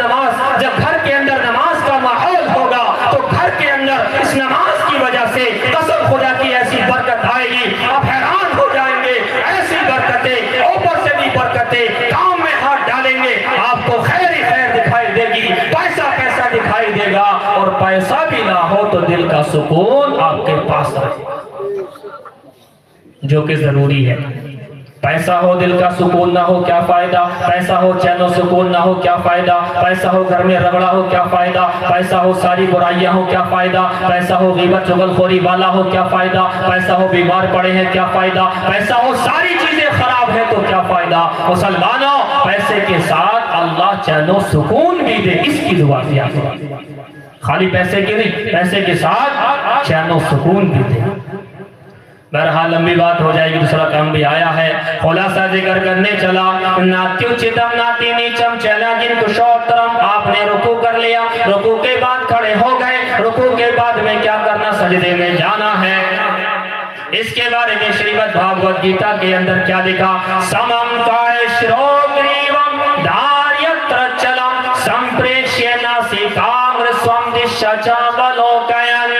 جب گھر کے اندر نماز کا ماحول ہوگا تو گھر کے اندر اس نماز کی وجہ سے قسم خدا کی ایسی برکت آئے گی، آپ حیران ہو جائیں گے، ایسی برکتیں اوپر سے بھی برکتیں، کام میں ہاتھ ڈالیں گے آپ کو خیر ہی خیر دکھائی دے گی، پیسہ پیسہ دکھائی دے گا، اور پیسہ بھی نہ ہو تو دل کا سکون آپ کے پاس رہے جو کہ ضروری ہے۔ پیسہ ہو دل کا سکون نہ ہو کیا فائدہ، پیسہ ہو چین و سکون نہ ہو کیا فائدہ، پیسہ ہو گھر میں رگڑا ہو کیا فائدہ، پیسہ ہو ساری برائیاں ہو کیا فائدہ، پیسہ ہو غیبت چغلخوری والا ہو کیا فائدہ، پیسہ ہو بیمار پڑے ہیں کیا فائدہ، پیسہ ہو ساری چیزیں خراب ہیں تو کیا فائدہ۔ مسلمانوں پیسے کے ساتھ اللہ چین و سکون بھی دے، اس کی دعا کیا کرو، خالی پیسے کی نہیں، پیسے کے ساتھ چین و سکون بھی دے۔ بہرحال لمبی بات ہو جائے گی، دوسرا کام بھی آیا ہے، خلاصہ ذکر کرنے چلا۔ ناتیو چتم ناتی نیچم چلا جن کشوترم، آپ نے رکوع کر لیا، رکوع کے بعد کھڑے ہو گئے، رکوع کے بعد میں کیا کرنا، سجدے میں جانا ہے۔ اس کے بارے میں شریمد بھاگوت گیتا کے اندر کیا لکھا، سمم کائے شروگریوم دھاریتر چلم سمپریشیہ ناسی کامر سوم دشا چاولوکین،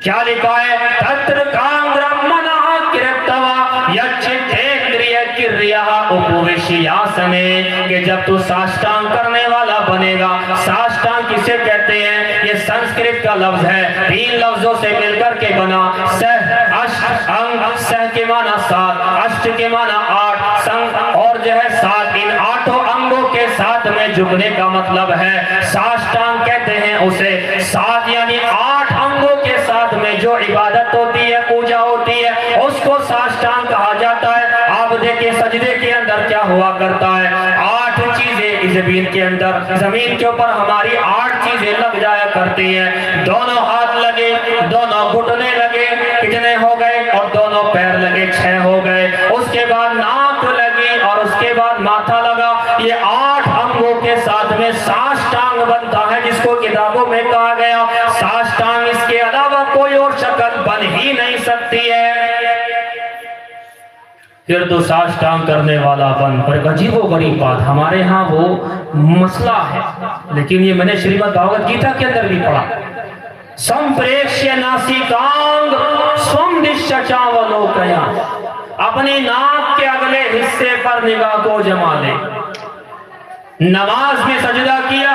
کیا لکھا ہے، تتر کانگرم منہ کرتوا یچھتیندریہ کریہ اپویشیاسنے، کہ جب تو ساشتانگ کرنے والا بنے گا۔ ساشتانگ کسے کہتے ہیں، یہ سنسکرت کا لفظ ہے، 3 لفظوں سے مل کر کے بنا، سہ اشت انگ، سہ کے معنی 7، اشت کے معنی 8، سنگ اور جو ہے 7، ان 8 انگوں کے ساتھ میں جھکنے کا مطلب ہے۔ ساشتانگ کہتے ہیں اسے، 7 یعنی 8 انگوں کے ساتھ میں جو عبادت ہوتی ہے، پوجا ہوتی ہے، اس کو ساشتانگ کہا جاتا ہے۔ آپ دیکھیں سجدے کے اندر کیا ہوا کرتا ہے 8 چیزیں اس زمین کے اندر، زمین کے اوپر ہماری 8 چیزیں لگ جایا کرتی ہیں، دونوں ہاتھ لگے، دونوں گھٹنے لگے، کتنے ہو گئے، اور دونوں پیر لگے 6 ہو گئے، اس کے بعد ناک لگی اور اس کے بعد ماتھا لگا، یہ 8 انگوں کے ساتھ میں ساشٹانگ بنتا ہے، جس کو کتابوں میں کہا گیا ساشٹانگ، اس کے علاوہ کوئی اور شکل بن ہی نہیں سکتی ہے، پھر تو ساشٹانگ کرنے والا بن۔ پر عجیب و غریب بات، ہمارے ہاں وہ مسئلہ ہے، لیکن یہ میں نے شریمد بھاگوت گیتا کے اندر بھی پڑھا، سمپریکشیہ ناسیکانگ سوم دشا چاولوکیا، اپنی ناک کے اگلے حصے پر نگاہ کو جما لے، نماز میں سجدہ کیا،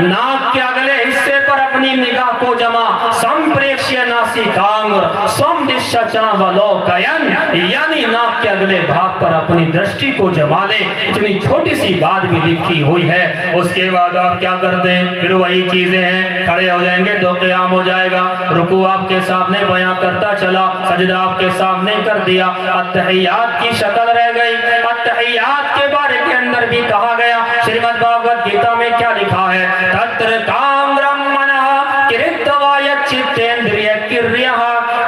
ناک کے اگلے حصے پر اپنی نگاہ کو جما، سمپریکشیہ ناسیکانگ سوم دشا چاولوکیا، یعنی ناک کے اگلے بھاگ پر اپنی درشٹی کو جما لے، اتنی چھوٹی سی بات بھی لکھی ہوئی ہے۔ اس کے بعد آپ کیا کرتے ہیں، پھر وہی چیزیں ہیں، کھڑے ہو جائیں گے تو قیام ہو جائے گا، رکوع آپ کے سامنے بیان کرتا چلا، سجدہ آپ کے سامنے کر دیا، اتحیات کی شکل رہ گئی، اتحیات کے بارے کے اندر بھی کہا گیا، شریمد بھاگوت گیتا میں کیا لکھا ہے، تتر کامرم منہ کرتوایت چتیندریہ کریہ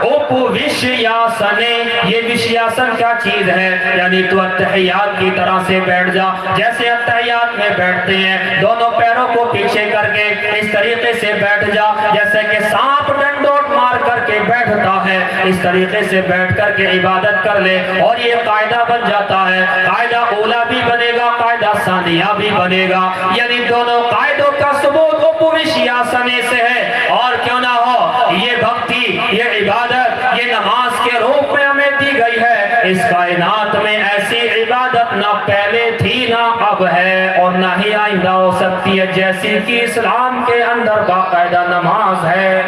اوپو وشیاسنے، یہ وشیاسن کیا چیز ہے، یعنی تو اتحیات کی طرح سے بیٹھ جا، جیسے اتحیات میں بیٹھتے ہیں، دونوں پیروں کو پیچھے کر کے اس طریقے سے بیٹھ جا، جیسے کہ سانپ ڈنڈوٹ مار کر کے بیٹھتا ہے، اس طریقے سے بیٹھ کر کے عبادت کر لے، اور یہ قاعدہ بن جاتا ہے، قاعدہ اولا بھی بنے گا، قاعدہ ثانیہ بھی بنے گا، یعنی دونوں قاعدوں کا ثبوت اپوشیاسنے سے ہے، اور کیوں نہ ہو، یہ بھکتی، یہ عبادت، یہ نماز کے روپ میں ہمیں دی گئی ہے، اس کائنات میں ایسی عبادت نہ پہلے تھی نہ اب ہے اور نہ ہی آئندہ ہو سکتی ہے، جیسی کہ اسلام کے اندر باقاعدہ نماز ہے۔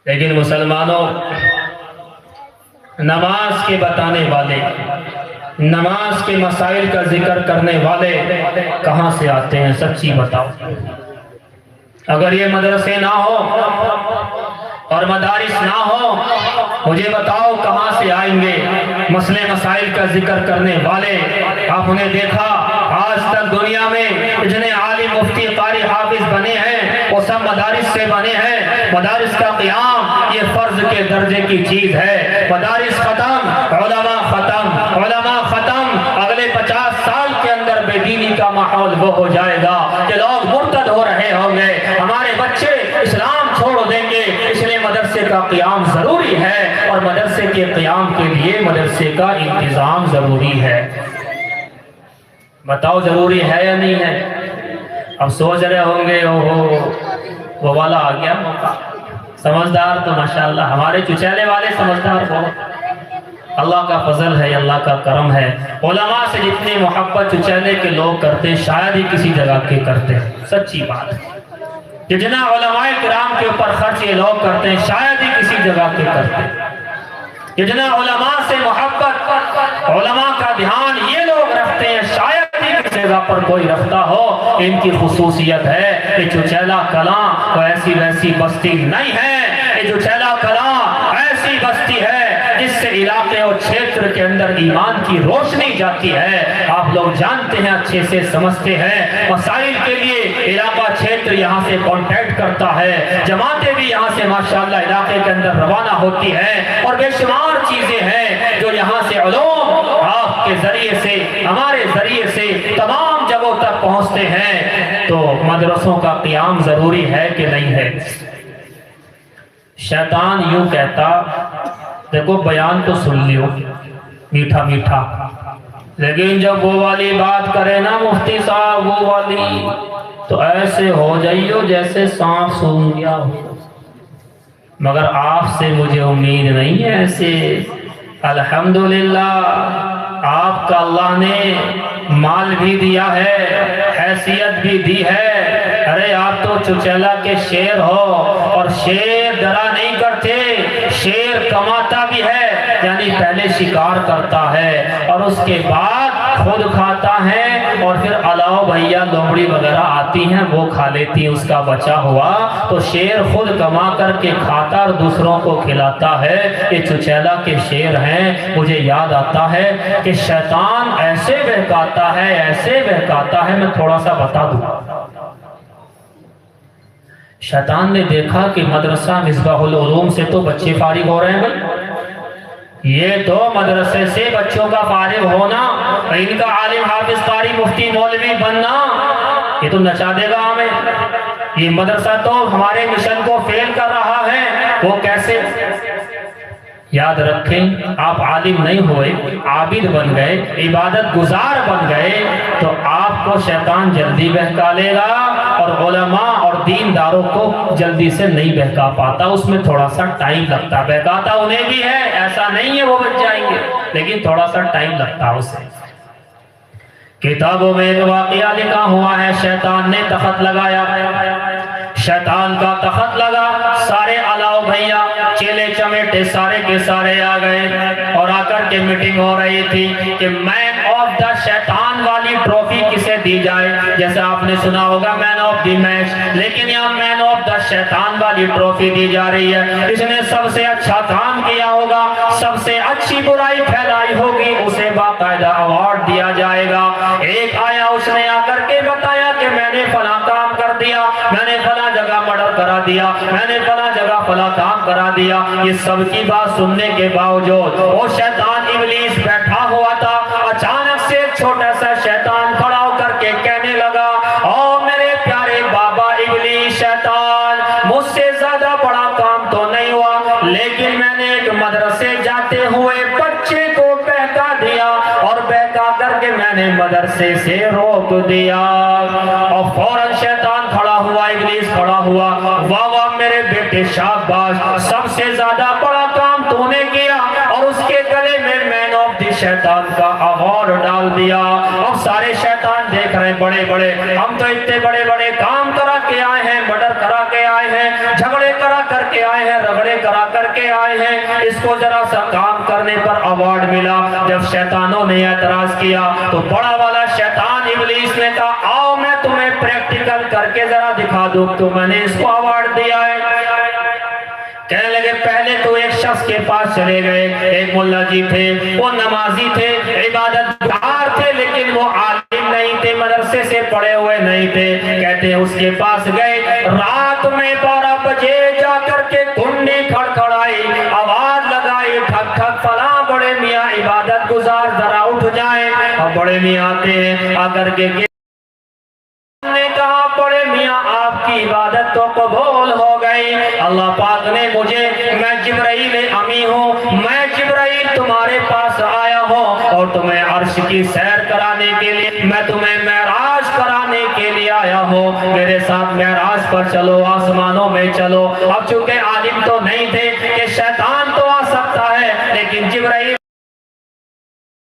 لیکن مسلمانوں، نماز کے بتانے والے، نماز کے مسائل کا ذکر کرنے والے کہاں سے آتے ہیں، سچی بتاؤ۔ اگر یہ مدرسے نہ ہو اور مدارس نہ ہو، مجھے بتاؤ کہاں سے آئیں گے مسئلے مسائل کا ذکر کرنے والے۔ آپ نے دیکھا آج تک دنیا میں جتنے عالم، مفتی، قاری، حافظ بنے ہیں وہ سب مدارس سے بنے ہیں۔ مدارس کا قیام یہ فرض کے درجے کی چیز ہے۔ مدارس ختم، علماء ختم، علماء ختم، اگلے 50 سال کے اندر بے دینی کا ماحول وہ ہو جائے گا کہ لوگ مرتد ہو رہے ہوں گے، ہمارے بچے اسلام چھوڑ دیں گے، اس لیے مدرسے کا قیام ضروری ہے، اور مدرسے کے قیام کے لیے مدرسے کا انتظام ضروری ہے۔ بتاؤ ضروری ہے یا نہیں ہے؟ اب سوچ رہے ہوں گے وہ والا آ گیا موقع۔ سمجھدار تو ماشاءاللہ ہمارے چچیلے والے سمجھدار بہت، اللہ کا فضل ہے، اللہ کا کرم ہے۔ علماء سے جتنی محبت چچیلے کے لوگ کرتے شاید ہی کسی جگہ کے کرتے، سچی بات ہے۔ جتنا علماء کرام کے اوپر خرچ یہ لوگ کرتے ہیں شاید ہی کسی جگہ کے کرتے۔ جتنا علماء سے محبت، علماء کا دھیان یہ لوگ رکھتے ہیں شاید ہی کسی جگہ پر کوئی رکھتا ہو۔ ان کی خصوصیت ہے کہ چچیلا کلاں کوئی ایسی ویسی بستی نہیں ہے، یہ چچیلا کلاں ایسی بستی ہے جس سے علاقے اور چھیتر کے اندر ایمان کی روشنی جاتی ہے۔ آپ لوگ جانتے ہیں، اچھے سے سمجھتے ہیں، مسائل کے لیے علاقہ چھیتر یہاں سے کانٹیکٹ کرتا ہے، جماعتیں بھی یہاں سے ماشاءاللہ علاقے کے اندر روانہ ہوتی ہیں، اور بے شمار چیزیں ہیں جو یہاں سے علوم آپ کے ذریعے سے، ہمارے ذریعے سے تمام جگہوں تک پہنچتے ہیں۔ تو مدرسوں کا قیام ضروری ہے کہ نہیں ہے؟ شیطان یوں کہتا، دیکھو بیان تو سن لیو میٹھا میٹھا، لیکن جب وہ والی بات کرے نا مفتی صاحب، وہ والی، تو ایسے ہو جائیو جیسے سانپ سونگ گیا ہو۔ مگر آپ سے مجھے امید نہیں ہے ایسے۔ الحمدللہ آپ کا اللہ نے مال بھی دیا ہے، حیثیت بھی دی ہے۔ ارے آپ تو چچیلا کے شیر ہو، اور شیر ڈرا نہیں کرتے، شیر کماتا بھی ہے، یعنی پہلے شکار کرتا ہے اور اس کے بعد خود کھاتا ہے اور پھر علاوہ بھیا لومڑی وغیرہ آتی ہیں وہ کھا لیتی ہیں اس کا بچا ہوا، تو شیر خود کما کر کے کھاتا اور دوسروں کو کھلاتا ہے۔ یہ چچیلا کے شیر ہیں۔ مجھے یاد آتا ہے کہ شیطان ایسے بہکاتا ہے، ایسے بہکاتا ہے، میں تھوڑا سا بتا دوں۔ شیطان نے دیکھا کہ مدرسہ مصباح العلوم سے تو بچے فارغ ہو رہے ہیں بھائی، یہ تو مدرسے سے بچوں کا فارغ ہونا، ان کا عالم حافظ قاری مفتی مولوی بننا، یہ تو نچا دے گا ہمیں۔ یہ مدرسہ تو ہمارے مشن کو فیل کر رہا ہے، وہ کیسے؟ یاد رکھیں، آپ عالم نہیں ہوئے، عابد بن گئے، عبادت گزار بن گئے، تو آپ کو شیطان جلدی بہکا لے گا، اور علماء اور دینداروں کو جلدی سے نہیں بہکا پاتا، اس میں تھوڑا سا ٹائم لگتا۔ بہکاتا انہیں بھی ہے، ایسا نہیں ہے وہ بچ جائیں گے، لیکن تھوڑا سا ٹائم لگتا اسے۔ کتابوں میں ایک واقعہ لکھا ہوا ہے، شیطان نے تخت لگایا، شیطان کا تخت لگا، سارے علاؤ بھیا چیلے چمیٹے سارے کے سارے آ گئے، اور آ کر کے میٹنگ ہو رہی تھی کہ مین آف دا شیطان والی ٹرافی کسے دی جائے۔ جیسے آپ نے سنا ہوگا مین آف دی میچ، لیکن یہاں مین آف دا شیطان والی ٹرافی دی جا رہی ہے۔ اس نے سب سے اچھا کام کیا ہوگا، سب سے اچھی برائی پھیلائی ہوگی، اسے باقاعدہ ایوارڈ دیا جائے گا۔ ایک آیا، اس نے آ کر کے بتایا کہ میں نے فلاں کام کر دیا، میں نے فلاں جگہ مرڈر کرا دیا، میں نے فلاں جگہ فلاں کام کرا دیا۔ یہ سب کی بات سننے کے باوجود وہ شیطان ابلیس بیٹھا ہوا تھا، اچانک سے ایک چھوٹا سا شیطان کھڑا ہو کر کے کہنے لگا، او میرے پیارے بابا ابلیس شیطان، مجھ سے زیادہ بڑا کام تو نہیں ہوا، لیکن میں نے ایک مدرسے جاتے ہوئے بچے کو بہکا دیا، اور بہکا کر کے میں نے مدرسے سے روک دیا۔ اور فوراً شیطان کھڑا ہوا، ابلیس کھڑا ہوا، واہ واہ میرے بیٹے شاباش، سب سے زیادہ بڑا کام تو نے کیا، اور اس کے گلے میں مین آف دی شیطان کا ایوارڈ ڈال دیا۔ اب سارے شیطان دیکھ رہے ہیں، بڑے بڑے، ہم تو اتنے بڑے بڑے کام کرا کے آئے ہیں، مرڈر کرا کے آئے ہیں، جھگڑے کرا کر کے آئے ہیں، رگڑے کرا کر کے آئے ہیں، اس کو ذرا سا کام کرنے پر ایوارڈ ملا۔ جب شیطانوں نے اعتراض کیا تو بڑا والا شیطان ابلیس نے کہا، آؤ میں تمہیں پریکٹیکل کر کے ذرا دکھا دوں تو میں نے اس کو ایوارڈ دیا ہے۔ کہنے لگے پہلے تو ایک شخص کے پاس چلے گئے، ایک ملا جی تھے، وہ نمازی تھے، عبادت گزار تھے، لیکن وہ عالم نہیں تھے، مدرسے سے پڑھے ہوئے نہیں تھے۔ کہتے ہیں اس کے پاس گئے، رات میں 12 بجے جا کر کے کنڈی کھڑکھڑائی، آواز لگائی، ٹھک ٹھک، فلاں بڑے میاں عبادت گزار ذرا اٹھ جائیں۔ اور بڑے میاں آتے ہیں، آ کر کے نے کہا، بڑے میاں آپ کی عبادت تو قبول ہو گئی، اللہ پاک نے مجھے، میں جبرائیل امی ہوں، میں جبرائیل تمہارے پاس آیا ہوں اور تمہیں عرش کی سیر کرانے کے لیے، میں تمہیں معراج کرانے کے لیے آیا ہوں، میرے ساتھ معراج پر چلو، آسمانوں میں چلو۔ اب چونکہ عالم تو نہیں تھے کہ شیطان تو آ سکتا ہے، لیکن جبرائیل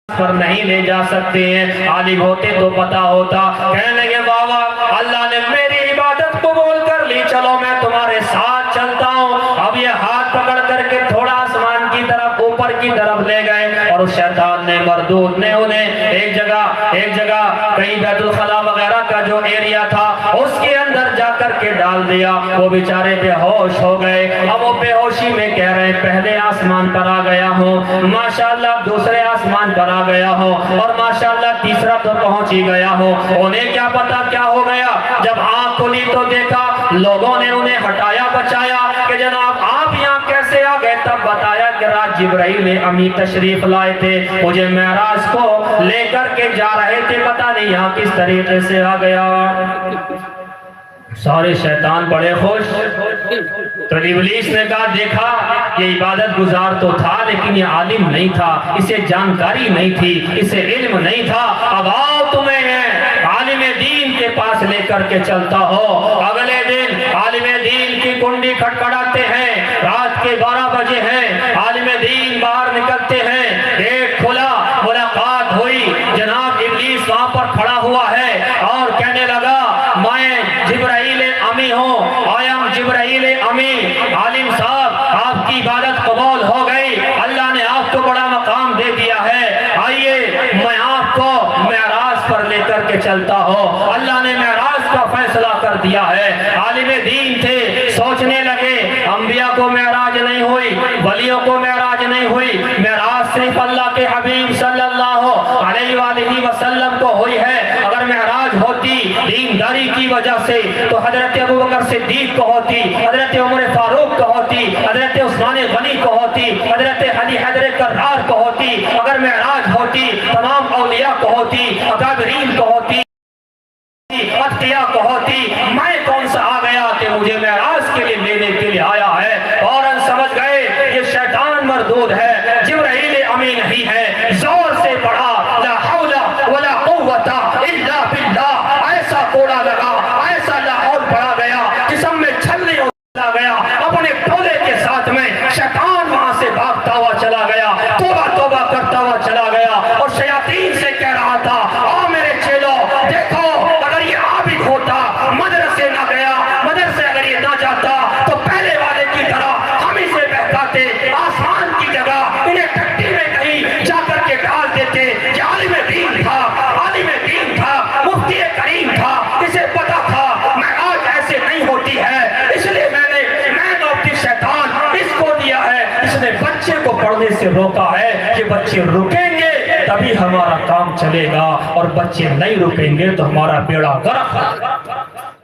پر نہیں لے جا سکتے ہیں، عالم ہوتے تو پتا ہوتا۔ کہنے لگے بابا اللہ نے میری عبادت قبول کر لی، چلو میں تمہارے ساتھ چلتا ہوں۔ اب یہ ہاتھ پکڑ کر کے تھوڑا آسمان کی طرف، اوپر کی طرف لے گئے، اور اس شیطان نے، مردود نے انہیں ایک جگہ کہیں بیت الخلا وغیرہ کا جو ایریا تھا اس کے اندر جا کر کے ڈال دیا۔ وہ بیچارے بے ہوش ہو گئے۔ اب وہ بے ہوشی میں کہہ رہے ہیں پہلے آسمان پر آ گیا ہوں، ماشاءاللہ دوسرے آسمان پر آ گیا ہوں، اور ماشاءاللہ تیسرا تو پہنچ ہی گیا ہوں۔ انہیں کیا پتا کیا ہو گیا، جب آنکھ کھلی تو دیکھا لوگوں نے انہیں ہٹایا بچایا کہ جناب آپ یہاں کیسے آ گئے، تب بتایا کہ رات جبرائیل امی تشریف لائے تھے، مجھے معراج کو لے کر کے جا رہے تھے، پتہ نہیں یہاں کس طریقے سے آ گیا۔ سارے شیطان بڑے خوش۔ تو ابلیس نے کہا دیکھا یہ عبادت گزار تو تھا لیکن یہ عالم نہیں تھا، اسے جانکاری نہیں تھی، اسے علم نہیں تھا، اب آؤ تمہیں عالم دین کے پاس لے کر کے چلتا ہو۔ اگلے دن عالم دین کی کنڈی کھٹکھڑاتے ہیں، رات کے 12 بجے ہیں، عالم دین باہر نکلتے ہیں، گیٹ کھلا، ملاقات ہوئی، جناب ابلیس وہاں پر کھڑا ہوا ہے اور کہنے لگا میں جبرائیل امی ہوں، آئی ایم جبرائیل امی، عالم صاحب آپ کی عبادت قبول ہو گئی، اللہ نے آپ کو بڑا مقام دے دیا ہے، آئیے میں آپ کو پر لے کر کے چلتا ہو. اللہ نے معراج کا فیصلہ کر دیا ہے. عالم دین تھے, سوچنے لگے انبیاء کو معراج نہیں ہوئی, ولیوں کو معراج نہیں ہوئی, معراج صرف اللہ کے حبیب صلی اللہ علیہ وآلہ وسلم کو ہوئی ہے. اگر معراج ہوتی دینداری کی وجہ سے تو حضرت ابوبکر صدیق کو ہوتی, حضرت عمر فاروق کو ہوتی, حضرت عثمان غنی کو ہوتی, حضرت علی حیدر کرار کو ہوتی. اگر معراج ہوتی تمام اولیاء کو ہوتی, اکابرین کو ہوتی, اتقیاء کو ہوتی. میں کون سا آ گیا کہ مجھے معراج کے لیے لینے کے لیے آیا ہے. فوراً سمجھ گئے یہ شیطان مردود ہے, جبرائیل امین ہی ہے. زور سے پڑھا لا حول ولا قوت الا باللہ. ایسا کوڑا لگا, ایسا لاہور پڑا گیا, جسم میں چھلنے چلا گیا. اپنے ٹولے کے ساتھ میں شیطان وہاں سے بھاگتا ہوا چلا گیا, توبہ توبہ کرتا ہوا چلا گیا, اور شیاطین سے کہہ رہا تھا آ میرے چیلو دیکھو, اگر یہ عابد ہوتا, مدرسے نہ گیا, مدرسے اگر یہ نہ جاتا تو پہلے والے کی طرح ہم اسے بہکاتے, آسمان کی جگہ انہیں ٹٹی میں کہیں جا کر کے ڈال دیتے. یہ عالم دین تھا, عالم دین تھا, مفتی کریم تھا, اسے پتا تھا معراج ایسے نہیں ہوتی ہے. اس لیے میں شیطان اس کو دیا ہے, اس نے بچے کو پڑھنے سے روکا ہے کہ بچے رکیں گے تبھی ہمارا کام چلے گا, اور بچے نہیں رکیں گے تو ہمارا بیڑا غرق.